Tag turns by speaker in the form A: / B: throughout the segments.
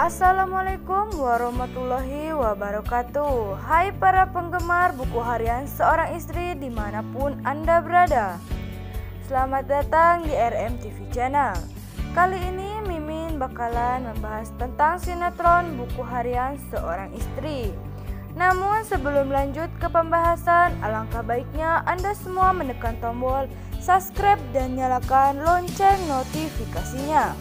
A: Assalamualaikum warahmatullahi wabarakatuh. Hai para penggemar buku harian seorang istri dimanapun Anda berada. Selamat datang di RM TV Channel. Kali ini Mimin bakalan membahas tentang sinetron buku harian seorang istri. Namun sebelum lanjut ke pembahasan, alangkah baiknya Anda semua menekan tombol subscribe dan nyalakan lonceng notifikasinya.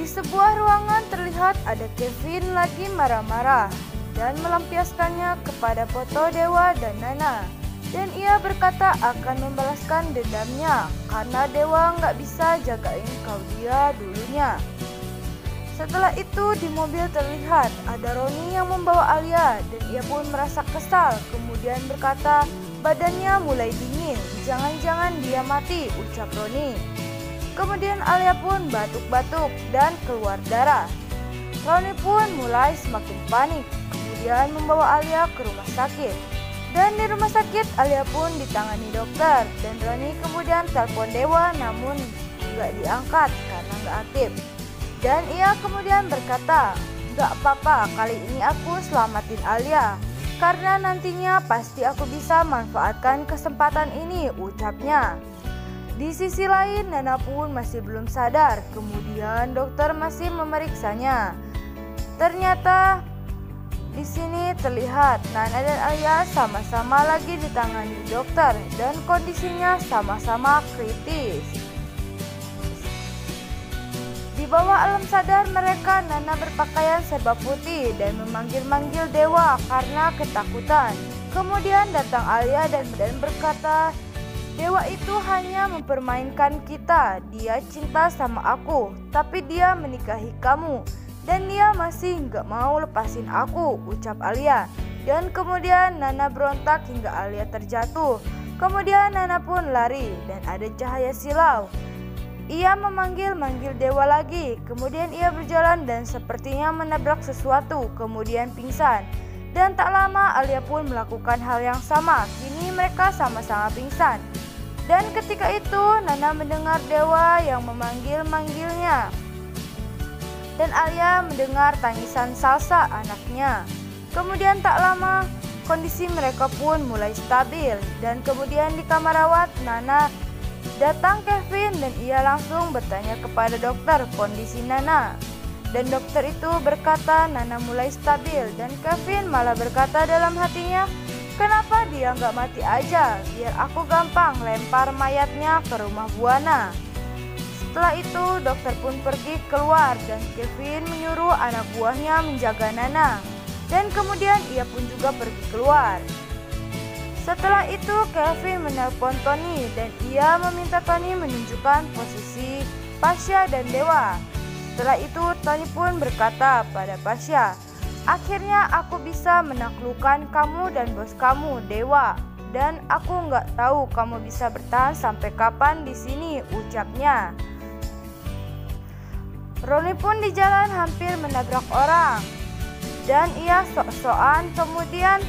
A: Di sebuah ruangan terlihat ada Kevin lagi marah-marah dan melampiaskannya kepada foto Dewa dan Nana. Dan ia berkata akan membalaskan dendamnya karena Dewa nggak bisa jagain Claudia dulunya. Setelah itu di mobil terlihat ada Roni yang membawa Alia dan ia pun merasa kesal. Kemudian berkata badannya mulai dingin, jangan-jangan dia mati, ucap Roni. Kemudian Alia pun batuk-batuk dan keluar darah. Roni pun mulai semakin panik, kemudian membawa Alia ke rumah sakit. Dan di rumah sakit Alia pun ditangani dokter dan Roni kemudian telepon Dewa namun gak diangkat karena gak aktif. Dan ia kemudian berkata, gak apa-apa, kali ini aku selamatin Alia karena nantinya pasti aku bisa manfaatkan kesempatan ini, ucapnya. Di sisi lain, Nana pun masih belum sadar. Kemudian dokter masih memeriksanya. Ternyata di sini terlihat Nana dan Alia sama-sama lagi ditangani dokter dan kondisinya sama-sama kritis. Di bawah alam sadar mereka, Nana berpakaian serba putih dan memanggil-manggil Dewa karena ketakutan. Kemudian datang Alia dan berkata, Dewa itu hanya mempermainkan kita, dia cinta sama aku, tapi dia menikahi kamu, dan dia masih gak mau lepasin aku, ucap Alia. Dan kemudian Nana berontak hingga Alia terjatuh. Kemudian Nana pun lari dan ada cahaya silau. Ia memanggil-manggil Dewa lagi, kemudian ia berjalan dan sepertinya menabrak sesuatu, kemudian pingsan. Dan tak lama Alia pun melakukan hal yang sama, kini mereka sama-sama pingsan. Dan ketika itu Nana mendengar Dewa yang memanggil-manggilnya. Dan Alia mendengar tangisan Salsa anaknya. Kemudian tak lama kondisi mereka pun mulai stabil. Dan kemudian di kamar rawat Nana datang Kevin dan ia langsung bertanya kepada dokter kondisi Nana. Dan dokter itu berkata Nana mulai stabil dan Kevin malah berkata dalam hatinya, kenapa dia nggak mati aja, biar aku gampang lempar mayatnya ke rumah Buana. Setelah itu dokter pun pergi keluar dan Kevin menyuruh anak buahnya menjaga Nana. Dan kemudian ia pun juga pergi keluar. Setelah itu Kevin menelpon Tony dan ia meminta Tony menunjukkan posisi Pasha dan Dewa. Setelah itu Tony pun berkata pada Pasha, akhirnya aku bisa menaklukkan kamu dan bos kamu, Dewa. Dan aku nggak tahu kamu bisa bertahan sampai kapan di sini, ucapnya. Roni pun di jalan hampir menabrak orang. Dan ia sok-sokan, kemudian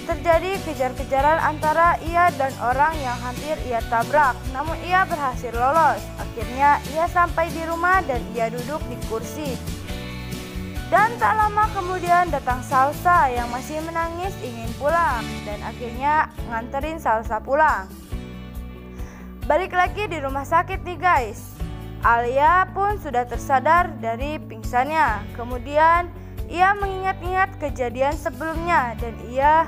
A: terjadi kejar-kejaran antara ia dan orang yang hampir ia tabrak. Namun ia berhasil lolos. Akhirnya ia sampai di rumah dan ia duduk di kursi. Dan tak lama kemudian datang Salsa yang masih menangis ingin pulang dan akhirnya nganterin Salsa pulang. Balik lagi di rumah sakit nih guys. Alia pun sudah tersadar dari pingsannya. Kemudian ia mengingat-ingat kejadian sebelumnya dan ia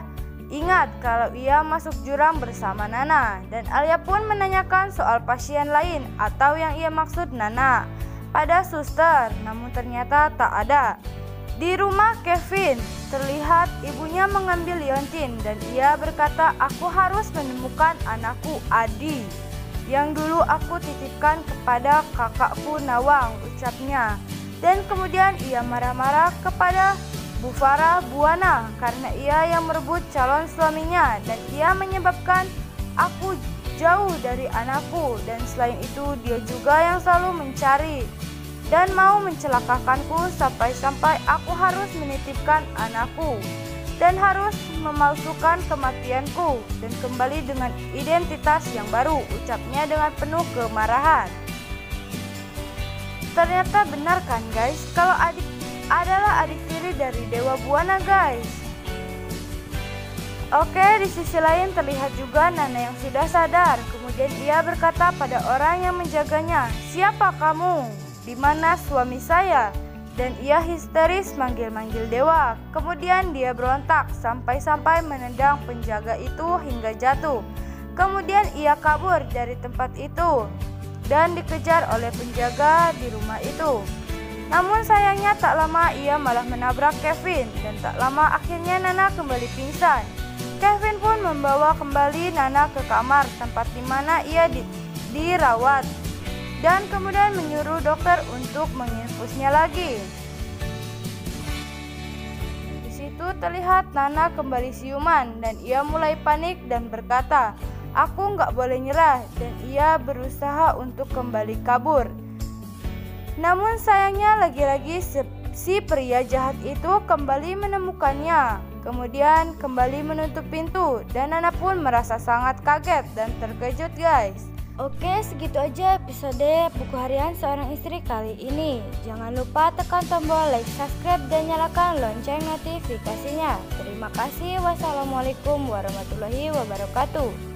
A: ingat kalau ia masuk jurang bersama Nana. Dan Alia pun menanyakan soal pasien lain atau yang ia maksud Nana pada suster, namun ternyata tak ada. Di rumah Kevin terlihat ibunya mengambil liontin dan ia berkata, aku harus menemukan anakku Adi yang dulu aku titipkan kepada kakakku Nawang, ucapnya. Dan kemudian ia marah-marah kepada Bu Farah Buana karena ia yang merebut calon suaminya dan ia menyebabkan aku jauh dari anakku. Dan selain itu dia juga yang selalu mencari dan mau mencelakakanku sampai-sampai aku harus menitipkan anakku dan harus memalsukan kematianku dan kembali dengan identitas yang baru, ucapnya dengan penuh kemarahan. Ternyata benar kan guys, kalau adik adalah adik tiri dari Dewa Buana guys. Oke, di sisi lain terlihat juga Nana yang sudah sadar. Kemudian ia berkata pada orang yang menjaganya, "Siapa kamu? Di mana suami saya?" Dan ia histeris manggil-manggil dewa. Kemudian dia berontak sampai-sampai menendang penjaga itu hingga jatuh. Kemudian ia kabur dari tempat itu dan dikejar oleh penjaga di rumah itu. Namun sayangnya tak lama ia malah menabrak Kevin dan tak lama akhirnya Nana kembali pingsan. Kevin pun membawa kembali Nana ke kamar tempat di mana ia dirawat dan kemudian menyuruh dokter untuk menginfusnya lagi. Di situ terlihat Nana kembali siuman dan ia mulai panik dan berkata, "Aku nggak boleh nyerah," dan ia berusaha untuk kembali kabur. Namun sayangnya lagi-lagi si pria jahat itu kembali menemukannya. Kemudian kembali menutup pintu dan Nana pun merasa sangat kaget dan terkejut guys. Oke, segitu aja episode buku harian seorang istri kali ini. Jangan lupa tekan tombol like, subscribe, dan nyalakan lonceng notifikasinya. Terima kasih. Wassalamualaikum warahmatullahi wabarakatuh.